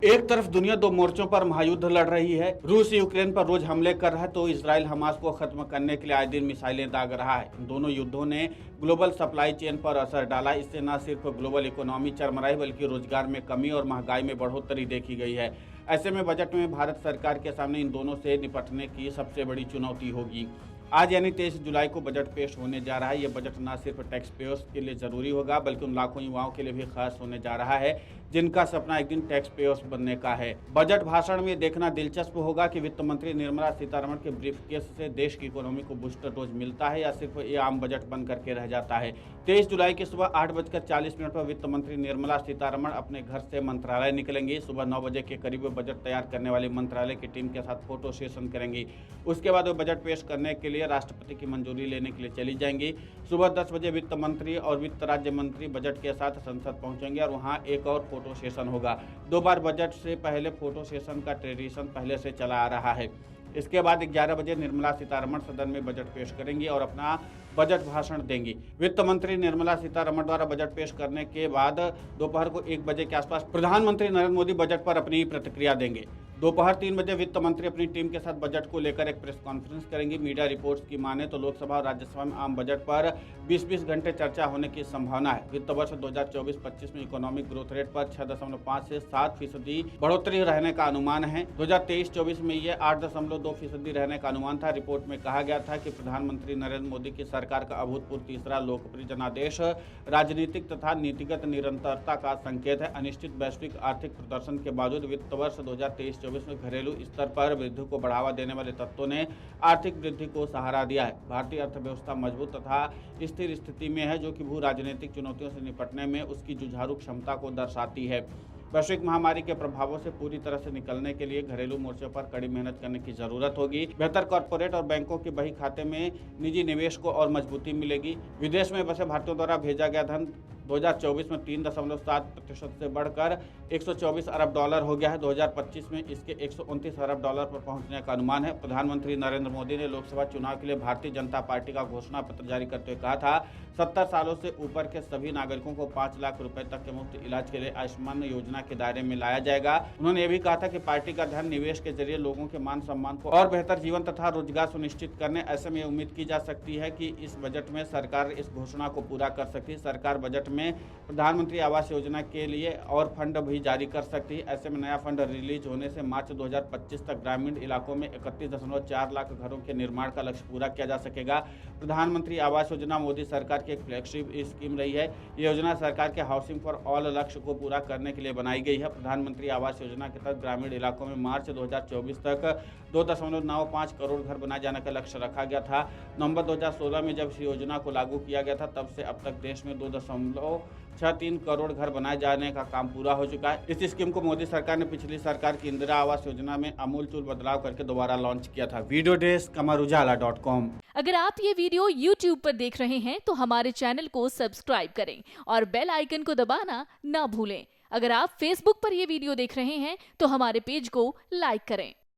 एक तरफ दुनिया दो मोर्चों पर महायुद्ध लड़ रही है। रूस यूक्रेन पर रोज हमले कर रहा है तो इजराइल हमास को खत्म करने के लिए आए दिन मिसाइलें दाग रहा है। इन दोनों युद्धों ने ग्लोबल सप्लाई चेन पर असर डाला। इससे न सिर्फ ग्लोबल इकोनॉमी चरमराई बल्कि रोजगार में कमी और महंगाई में बढ़ोतरी देखी गई है। ऐसे में बजट में भारत सरकार के सामने इन दोनों से निपटने की सबसे बड़ी चुनौती होगी। आज यानी 23 जुलाई को बजट पेश होने जा रहा है। यह बजट न सिर्फ टैक्स पेयर्स के लिए जरूरी होगा बल्कि उन लाखों युवाओं के लिए भी खास होने जा रहा है जिनका सपना एक दिन टैक्स पेयर्स बनने का है। बजट भाषण में देखना दिलचस्प होगा कि वित्त मंत्री निर्मला सीतारमण के ब्रीफकेस से देश की इकोनॉमी को बूस्टर डोज मिलता है या सिर्फ ये आम बजट बन करके रह जाता है। 23 जुलाई की सुबह 8:40 पर वित्त मंत्री निर्मला सीतारमण अपने घर से मंत्रालय निकलेंगी। सुबह 9 बजे के करीब वे बजट तैयार करने वाली मंत्रालय की टीम के साथ फोटो सेशन करेंगी। उसके बाद वे बजट पेश करने के लिए राष्ट्रपति की मंजूरी लेने के लिए चली जाएंगी। सुबह 10 बजे वित्त मंत्री और वित्त राज्य मंत्री बजट के साथ संसद पहुंचेंगे और वहां एक और फोटो सेशन होगा। 2 बार बजट से पहले फोटो सेशन का ट्रेडिशन पहले से चला आ रहा है। इसके बाद 11 बजे निर्मला सीतारमण सदन में बजट पेश करेंगी और अपना बजट भाषण देंगी। वित्त मंत्री निर्मला सीतारमण द्वारा बजट पेश करने के बाद दोपहर को 1 बजे के आसपास प्रधानमंत्री नरेंद्र मोदी बजट पर अपनी प्रतिक्रिया देंगे। दोपहर 3 बजे वित्त मंत्री अपनी टीम के साथ बजट को लेकर एक प्रेस कॉन्फ्रेंस करेंगी। मीडिया रिपोर्ट्स की माने तो लोकसभा और राज्यसभा में आम बजट पर 20-20 घंटे चर्चा होने की संभावना है। वित्त वर्ष 2024-25 में इकोनॉमिक ग्रोथ रेट पर 6.5 से 7% बढ़ोतरी रहने का अनुमान है। 2023-24 में ये 8.2% रहने का अनुमान था। रिपोर्ट में कहा गया था कि प्रधानमंत्री नरेंद्र मोदी की सरकार का अभूतपूर्व तीसरा लोकप्रिय जनादेश राजनीतिक तथा नीतिगत निरंतरता का संकेत है। अनिश्चित वैश्विक आर्थिक प्रदर्शन के बावजूद वित्त वर्ष 2023-24 में घरेलू स्तर पर वृद्धि को बढ़ावा देने वाले तत्वों ने आर्थिक वृद्धि को सहारा दिया है। भारतीय अर्थव्यवस्था मजबूत तथा स्थिर स्थिति में है जो कि भू राजनीतिक चुनौतियों से निपटने में उसकी जुझारू क्षमता को दर्शाती है। वैश्विक महामारी के प्रभावों से पूरी तरह से निकलने के लिए घरेलू मोर्चे पर कड़ी मेहनत करने की जरूरत होगी। बेहतर कॉर्पोरेट और बैंकों के बही खाते में निजी निवेश को और मजबूती मिलेगी। विदेश में बसे भारतीयों द्वारा भेजा गया धन 2024 में 3.7% से बढ़कर $124 अरब हो गया है। 2025 में इसके $129 अरब पर पहुंचने का अनुमान है। प्रधानमंत्री नरेंद्र मोदी ने लोकसभा चुनाव के लिए भारतीय जनता पार्टी का घोषणा पत्र जारी करते हुए कहा था 70 सालों से ऊपर के सभी नागरिकों को 5 लाख रुपए तक के मुफ्त इलाज के लिए आयुष्मान योजना के दायरे में लाया जाएगा। उन्होंने ये भी कहा था कि पार्टी का धन निवेश के जरिए लोगों के मान सम्मान को और बेहतर जीवन तथा रोजगार सुनिश्चित करने। ऐसे में उम्मीद की जा सकती है कि इस बजट में सरकार इस घोषणा को पूरा कर सकती है। सरकार बजट में प्रधानमंत्री आवास योजना के लिए और फंड भी जारी कर सकती है। ऐसे में नया फंड रिलीज होने से मार्च 2025 तक ग्रामीण इलाकों में 31.4 लाख घरों के निर्माण का लक्ष्य पूरा किया जा सकेगा। प्रधानमंत्री आवास योजना मोदी सरकार की एक फ्लैगशिप स्कीम रही है। ये योजना सरकार के हाउसिंग फॉर ऑल लक्ष्य को पूरा करने के लिए बनाई गई है। प्रधानमंत्री आवास योजना के तहत ग्रामीण इलाकों में मार्च 2024 तक 2.95 करोड़ घर बनाए जाने का लक्ष्य रखा गया था। नवंबर 2016 में जब इस योजना को लागू किया गया था तब से अब तक देश में 2.63 करोड़ घर बनाए जाने का काम पूरा हो चुका है। इस स्कीम को मोदी सरकार ने पिछली सरकार की इंदिरा आवास योजना में आमूलचूल बदलाव करके दोबारा लॉन्च किया था। Video desk amarujala.com। अगर आप ये वीडियो YouTube पर देख रहे हैं तो हमारे चैनल को सब्सक्राइब करें और बेल आइकन को दबाना ना भूलें। अगर आप Facebook पर ये वीडियो देख रहे हैं तो हमारे पेज को लाइक करें।